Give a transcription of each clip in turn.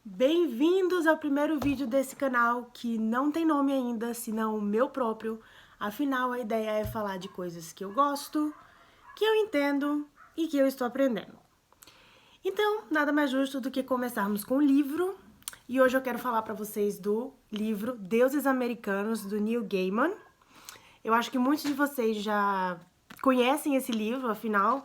Bem-vindos ao primeiro vídeo desse canal, que não tem nome ainda, senão o meu próprio. Afinal, a ideia é falar de coisas que eu gosto, que eu entendo e que eu estou aprendendo. Então, nada mais justo do que começarmos com o livro. E hoje eu quero falar para vocês do livro Deuses Americanos, do Neil Gaiman. Eu acho que muitos de vocês já conhecem esse livro, afinal,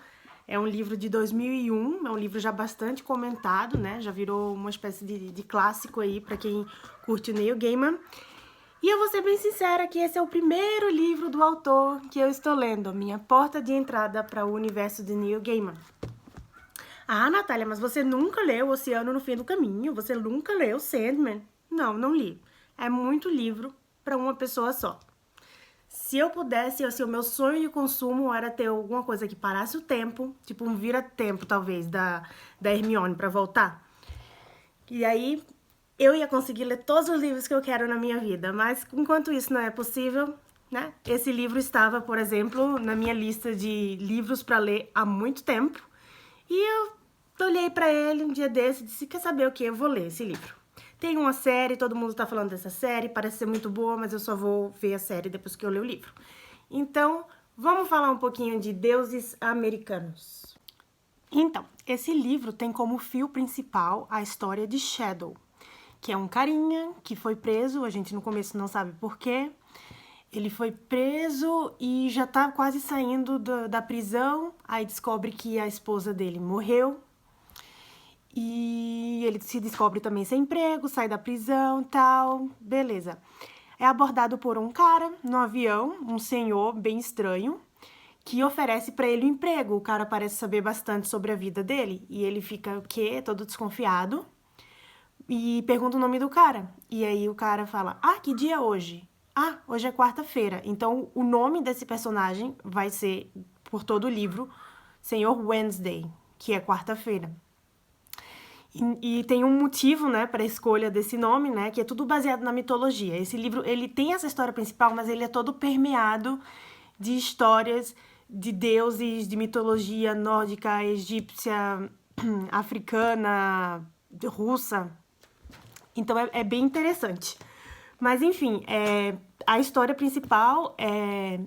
é um livro de 2001, é um livro já bastante comentado, né? Já virou uma espécie de clássico aí para quem curte o Neil Gaiman. E eu vou ser bem sincera que esse é o primeiro livro do autor que eu estou lendo, minha porta de entrada para o universo de Neil Gaiman. Ah, Natália, mas você nunca leu O Oceano no Fim do Caminho? Você nunca leu Sandman? Não, não li. É muito livro para uma pessoa só. Se eu pudesse, assim, o meu sonho de consumo era ter alguma coisa que parasse o tempo, tipo um vira-tempo, talvez, da Hermione pra voltar. E aí eu ia conseguir ler todos os livros que eu quero na minha vida, mas enquanto isso não é possível, né? Esse livro estava, por exemplo, na minha lista de livros para ler há muito tempo. E eu olhei para ele um dia desse e disse, quer saber o que? Eu vou ler esse livro. Tem uma série, todo mundo tá falando dessa série, parece ser muito boa, mas eu só vou ver a série depois que eu ler o livro. Então, vamos falar um pouquinho de Deuses Americanos. Então, esse livro tem como fio principal a história de Shadow, que é um carinha que foi preso, a gente no começo não sabe porquê. Ele foi preso e já tá quase saindo da prisão, aí descobre que a esposa dele morreu. E ele se descobre também sem emprego, sai da prisão, tal, beleza. É abordado por um cara no avião, um senhor bem estranho, que oferece para ele um emprego. O cara parece saber bastante sobre a vida dele e ele fica o quê? Todo desconfiado e pergunta o nome do cara. E aí o cara fala: "Ah, que dia é hoje?" "Ah, hoje é quarta-feira." Então o nome desse personagem vai ser por todo o livro Senhor Wednesday, que é quarta-feira. E tem um motivo, né, para a escolha desse nome, né, que é tudo baseado na mitologia. Esse livro, ele tem essa história principal, mas ele é todo permeado de histórias de deuses de mitologia nórdica, egípcia, africana, russa. Então é bem interessante. Mas enfim, a história principal é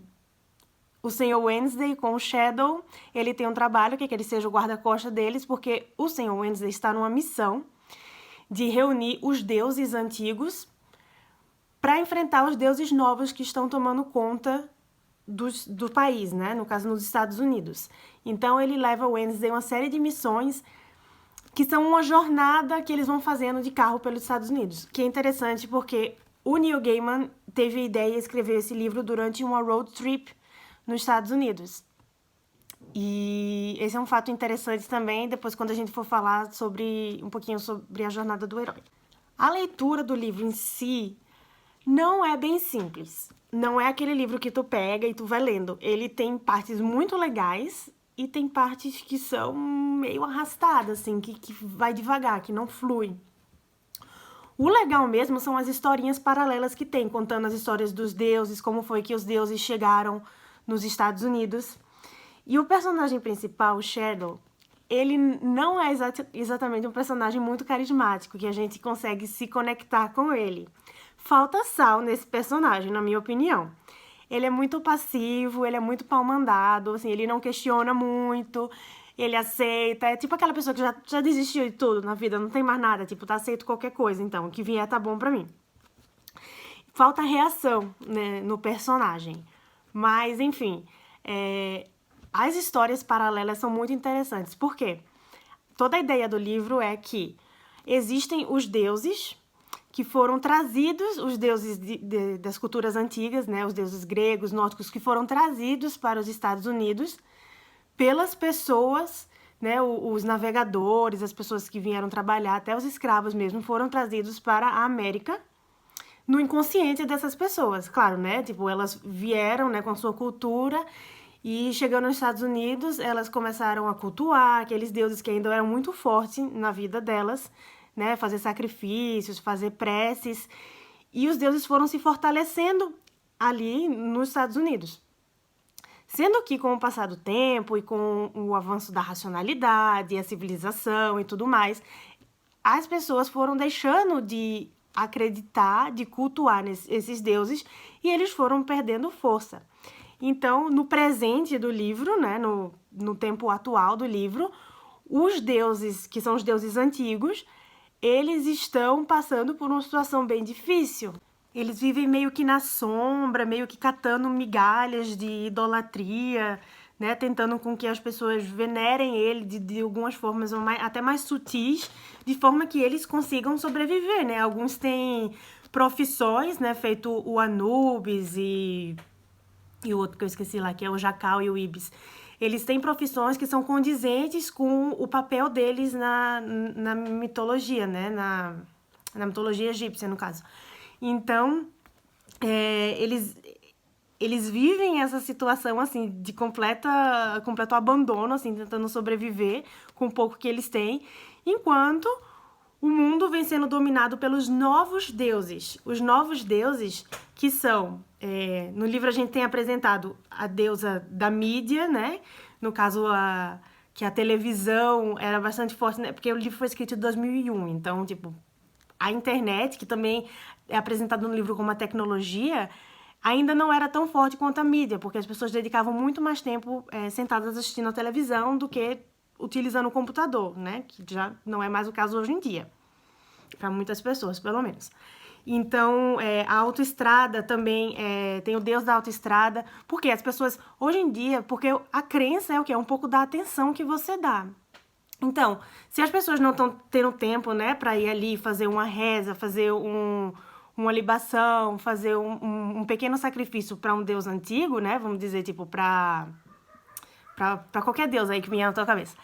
o Senhor Wednesday com o Shadow. Ele tem um trabalho que é que ele seja o guarda-costas deles, porque o Senhor Wednesday está numa missão de reunir os deuses antigos para enfrentar os deuses novos que estão tomando conta do país, né? No caso, nos Estados Unidos. Então ele leva o Wednesday uma série de missões que são uma jornada que eles vão fazendo de carro pelos Estados Unidos, que é interessante porque o Neil Gaiman teve a ideia de escrever esse livro durante uma road trip nos Estados Unidos. E esse é um fato interessante também, depois quando a gente for falar sobre um pouquinho sobre a jornada do herói. A leitura do livro em si não é bem simples. Não é aquele livro que tu pega e tu vai lendo. Ele tem partes muito legais e tem partes que são meio arrastadas, assim, que vai devagar, que não flui. O legal mesmo são as historinhas paralelas que tem, contando as histórias dos deuses, como foi que os deuses chegaram nos Estados Unidos. E o personagem principal, o Shadow, ele não é exatamente um personagem muito carismático, que a gente consegue se conectar com ele. Falta sal nesse personagem, na minha opinião. Ele é muito passivo, ele é muito pau-mandado, assim, ele não questiona muito, ele aceita. É tipo aquela pessoa que já desistiu de tudo na vida, não tem mais nada, tipo, tá aceito qualquer coisa, então, o que vier tá bom pra mim. Falta reação, né, no personagem. Mas, enfim, as histórias paralelas são muito interessantes. Por quê? Toda a ideia do livro é que existem os deuses que foram trazidos, os deuses das culturas antigas, né, os deuses gregos, nórdicos, que foram trazidos para os Estados Unidos pelas pessoas, né, os navegadores, as pessoas que vieram trabalhar, até os escravos mesmo, foram trazidos para a América no inconsciente dessas pessoas, claro, né, tipo, elas vieram, né, com sua cultura e chegando nos Estados Unidos, elas começaram a cultuar aqueles deuses que ainda eram muito fortes na vida delas, né, fazer sacrifícios, fazer preces, e os deuses foram se fortalecendo ali nos Estados Unidos. Sendo que com o passar do tempo e com o avanço da racionalidade, a civilização e tudo mais, as pessoas foram deixando de acreditar, de cultuar esses deuses, e eles foram perdendo força. Então, no presente do livro, né, no tempo atual do livro, os deuses, que são os deuses antigos, eles estão passando por uma situação bem difícil. Eles vivem meio que na sombra, meio que catando migalhas de idolatria, né, tentando com que as pessoas venerem ele de algumas formas até mais sutis, de forma que eles consigam sobreviver, né? Alguns têm profissões, né, feito o Anubis e o outro que eu esqueci lá, que é o Jacal e o Ibis. Eles têm profissões que são condizentes com o papel deles na mitologia, né? Na mitologia egípcia, no caso. Então, eles vivem essa situação, assim, de completo abandono, assim, tentando sobreviver com o pouco que eles têm, enquanto o mundo vem sendo dominado pelos novos deuses. Os novos deuses que são... no livro a gente tem apresentado a deusa da mídia, né? No caso, que a televisão era bastante forte, né? Porque o livro foi escrito em 2001, então, tipo, a internet, que também é apresentada no livro como uma tecnologia, ainda não era tão forte quanto a mídia, porque as pessoas dedicavam muito mais tempo sentadas assistindo a televisão do que utilizando o computador, né? Que já não é mais o caso hoje em dia, para muitas pessoas, pelo menos. Então, a autoestrada também, tem o deus da autoestrada, porque as pessoas, hoje em dia, porque a crença é o quê? É um pouco da atenção que você dá. Então, se as pessoas não estão tendo tempo, né, para ir ali fazer uma reza, fazer uma libação, fazer um pequeno sacrifício para um deus antigo, né, vamos dizer, tipo, para qualquer deus aí que vier na tua cabeça.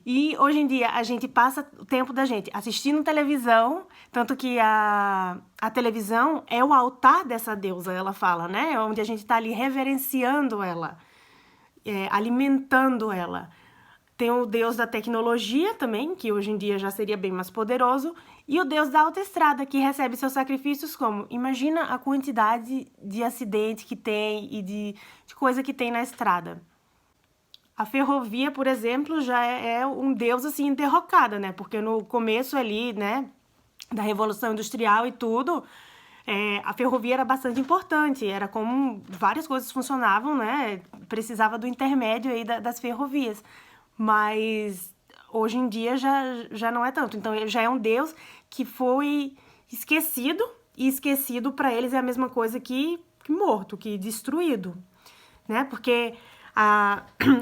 E hoje em dia a gente passa o tempo da gente assistindo televisão, tanto que a televisão é o altar dessa deusa, ela fala, né? Onde a gente está ali reverenciando ela, alimentando ela. Tem o deus da tecnologia também, que hoje em dia já seria bem mais poderoso, e o deus da autoestrada, que recebe seus sacrifícios como? Imagina a quantidade de acidente que tem e de coisa que tem na estrada. A ferrovia, por exemplo, já é um deus, assim, derrocada, né? Porque no começo ali, né, da Revolução Industrial e tudo, a ferrovia era bastante importante. Era como várias coisas funcionavam, né? Precisava do intermédio aí das ferrovias. Mas hoje em dia já não é tanto. Então, ele já é um deus que foi esquecido, e esquecido para eles é a mesma coisa que morto, que destruído, né? Porque...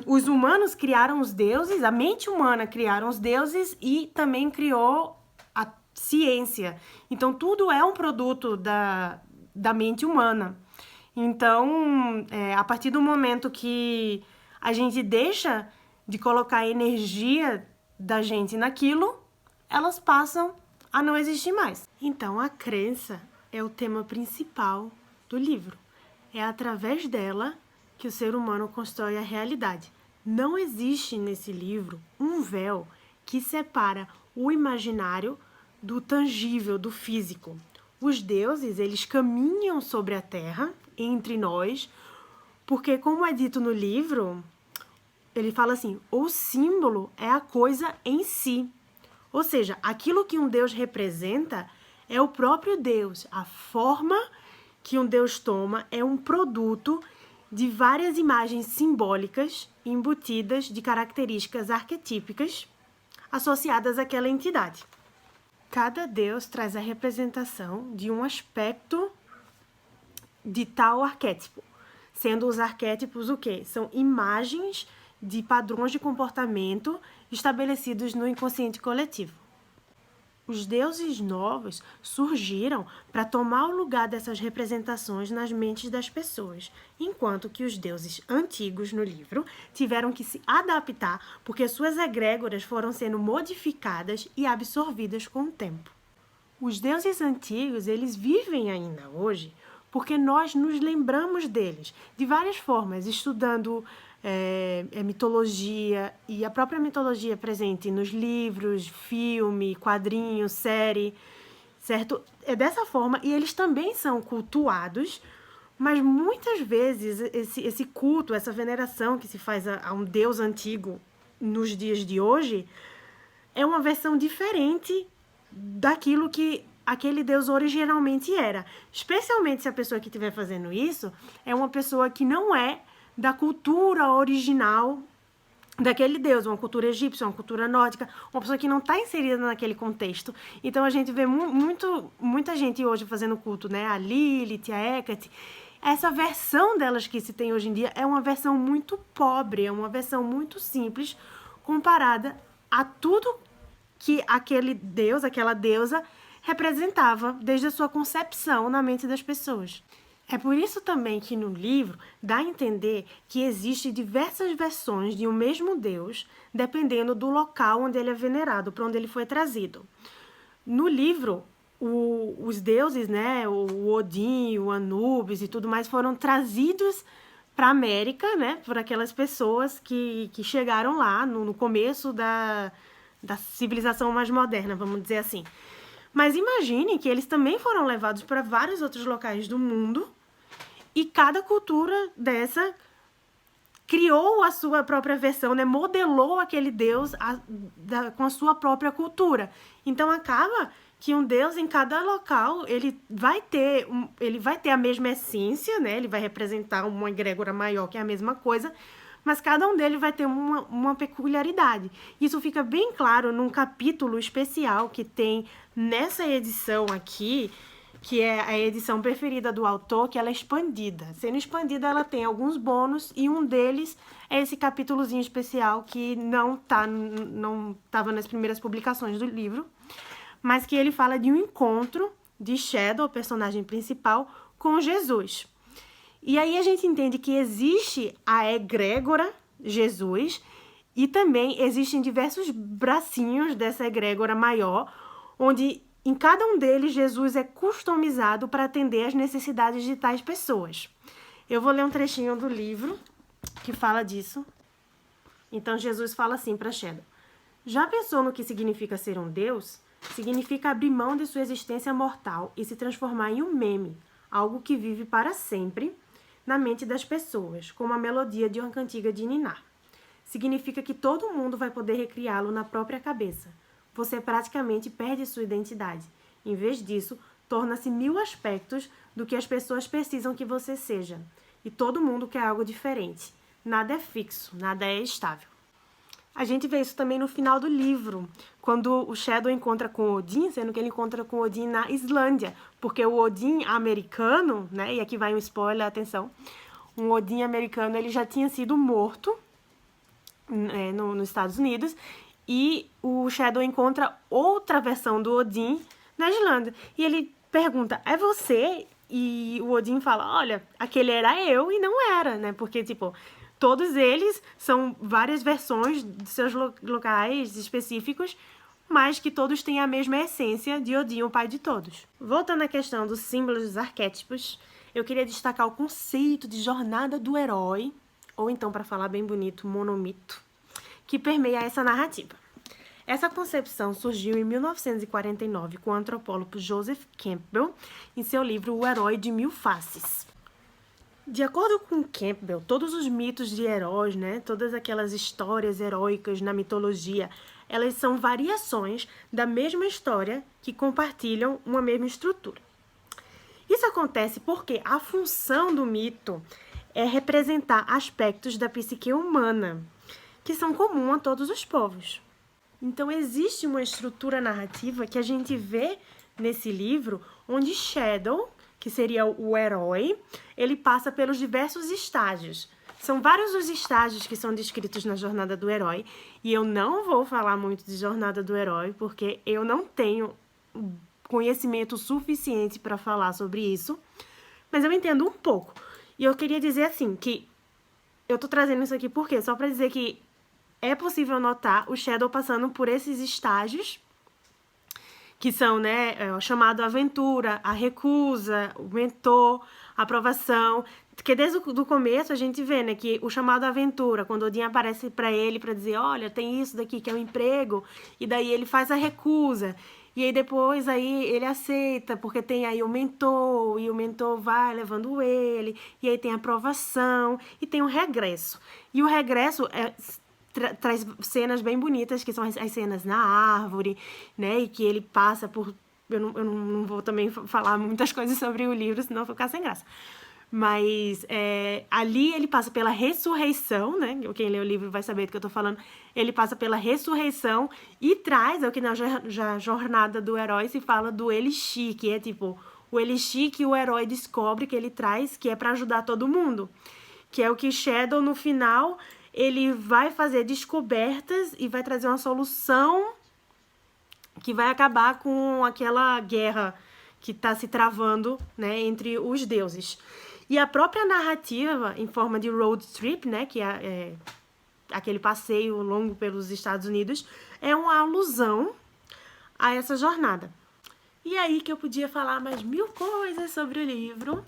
os humanos criaram os deuses, a mente humana criaram os deuses e também criou a ciência. Então, tudo é um produto da mente humana. Então, a partir do momento que a gente deixa de colocar a energia da gente naquilo, elas passam a não existir mais. Então, a crença é o tema principal do livro. É através dela que o ser humano constrói a realidade. Não existe nesse livro um véu que separa o imaginário do tangível, do físico. Os deuses, eles caminham sobre a terra, entre nós, porque, como é dito no livro, ele fala assim, o símbolo é a coisa em si. Ou seja, aquilo que um deus representa é o próprio Deus. A forma que um deus toma é um produto de várias imagens simbólicas embutidas de características arquetípicas associadas àquela entidade. Cada deus traz a representação de um aspecto de tal arquétipo, sendo os arquétipos o quê? São imagens de padrões de comportamento estabelecidos no inconsciente coletivo. Os deuses novos surgiram para tomar o lugar dessas representações nas mentes das pessoas, enquanto que os deuses antigos no livro tiveram que se adaptar porque suas egrégoras foram sendo modificadas e absorvidas com o tempo. Os deuses antigos, eles vivem ainda hoje porque nós nos lembramos deles de várias formas, estudando mitologia, e a própria mitologia presente nos livros, filme, quadrinho, série, certo? É dessa forma, e eles também são cultuados, mas muitas vezes esse culto, essa veneração que se faz a um deus antigo nos dias de hoje, é uma versão diferente daquilo que aquele Deus originalmente era. Especialmente se a pessoa que estiver fazendo isso é uma pessoa que não é da cultura original daquele Deus, uma cultura egípcia, uma cultura nórdica, uma pessoa que não está inserida naquele contexto. Então a gente vê muita gente hoje fazendo culto, né? A Lilith, a Hecate. Essa versão delas que se tem hoje em dia é uma versão muito pobre, é uma versão muito simples comparada a tudo que aquele Deus, aquela deusa representava desde a sua concepção na mente das pessoas. É por isso também que no livro dá a entender que existem diversas versões de um mesmo Deus, dependendo do local onde ele é venerado, para onde ele foi trazido. No livro, os deuses, né, o Odin, o Anubis e tudo mais, foram trazidos para a América, né, por aquelas pessoas que chegaram lá no começo da civilização mais moderna, vamos dizer assim. Mas imagine que eles também foram levados para vários outros locais do mundo e cada cultura dessa criou a sua própria versão, né? Modelou aquele Deus com a sua própria cultura. Então acaba que um Deus em cada local ele vai ter a mesma essência, né? Ele vai representar uma egrégora maior que é a mesma coisa, mas cada um deles vai ter uma peculiaridade. Isso fica bem claro num capítulo especial que tem nessa edição aqui, que é a edição preferida do autor, que ela é expandida. Sendo expandida, ela tem alguns bônus, e um deles é esse capítulozinho especial que não estava nas primeiras publicações do livro, mas que ele fala de um encontro de Shadow, o personagem principal, com Jesus. E aí a gente entende que existe a egrégora Jesus e também existem diversos bracinhos dessa egrégora maior, onde em cada um deles Jesus é customizado para atender às necessidades de tais pessoas. Eu vou ler um trechinho do livro que fala disso. Então Jesus fala assim para Shadow: já pensou no que significa ser um Deus? Significa abrir mão de sua existência mortal e se transformar em um meme, algo que vive para sempre na mente das pessoas, como a melodia de uma cantiga de ninar. Significa que todo mundo vai poder recriá-lo na própria cabeça. Você praticamente perde sua identidade. Em vez disso, torna-se 1000 aspectos do que as pessoas precisam que você seja. E todo mundo quer algo diferente. Nada é fixo, nada é estável. A gente vê isso também no final do livro, quando o Shadow encontra com Odin, sendo que ele encontra com Odin na Islândia, porque o Odin americano, né, e aqui vai um spoiler, atenção, um Odin americano ele já tinha sido morto nos Estados Unidos, e o Shadow encontra outra versão do Odin na Islândia, e ele pergunta: é você? E o Odin fala: olha, aquele era eu e não era, né, porque tipo... todos eles são várias versões de seus locais específicos, mas que todos têm a mesma essência de Odin, o pai de todos. Voltando à questão dos símbolos dos arquétipos, eu queria destacar o conceito de jornada do herói, ou então, para falar bem bonito, monomito, que permeia essa narrativa. Essa concepção surgiu em 1949 com o antropólogo Joseph Campbell em seu livro O Herói de Mil Faces. De acordo com Campbell, todos os mitos de heróis, né, todas aquelas histórias heróicas na mitologia, elas são variações da mesma história que compartilham uma mesma estrutura. Isso acontece porque a função do mito é representar aspectos da psique humana, que são comuns a todos os povos. Então existe uma estrutura narrativa que a gente vê nesse livro, onde Shadow, que seria o herói, ele passa pelos diversos estágios. São vários os estágios que são descritos na jornada do herói, e eu não vou falar muito de jornada do herói, porque eu não tenho conhecimento suficiente para falar sobre isso, mas eu entendo um pouco. E eu queria dizer assim, que eu tô trazendo isso aqui por quê? Só para dizer que é possível notar o Shadow passando por esses estágios, que são, né, o chamado aventura, a recusa, o mentor, a aprovação, porque desde o começo a gente vê, né, que o chamado aventura, quando Odin aparece para ele para dizer, olha, tem isso daqui que é um emprego, e daí ele faz a recusa, e aí depois aí ele aceita, porque tem aí o mentor, e o mentor vai levando ele, e aí tem a aprovação, e tem o regresso. E o regresso traz cenas bem bonitas, que são as cenas na árvore, né? E que ele passa por... Eu não vou também falar muitas coisas sobre o livro, senão eu vou ficar sem graça. Mas ali ele passa pela ressurreição, né? Quem lê o livro vai saber do que eu tô falando. Ele passa pela ressurreição e traz, é o que na jornada do herói se fala do elixir, que é tipo o elixir que o herói descobre que ele traz, que é para ajudar todo mundo. Que é o que Shadow, no final, ele vai fazer descobertas e vai trazer uma solução que vai acabar com aquela guerra que está se travando, né, entre os deuses. E a própria narrativa, em forma de road trip, né, que é aquele passeio longo pelos Estados Unidos, é uma alusão a essa jornada. E aí que eu podia falar mais 1000 coisas sobre o livro,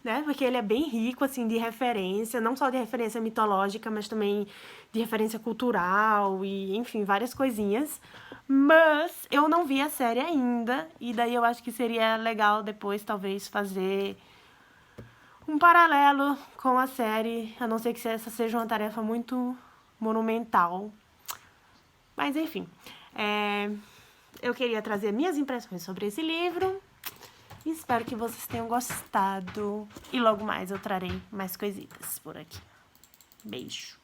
né, porque ele é bem rico, assim, de referência, não só de referência mitológica, mas também de referência cultural e, enfim, várias coisinhas. Mas eu não vi a série ainda, e daí eu acho que seria legal depois, talvez, fazer um paralelo com a série, a não ser que essa seja uma tarefa muito monumental. Mas, enfim, eu queria trazer minhas impressões sobre esse livro. Espero que vocês tenham gostado. E logo mais eu trarei mais coisitas por aqui. Beijo!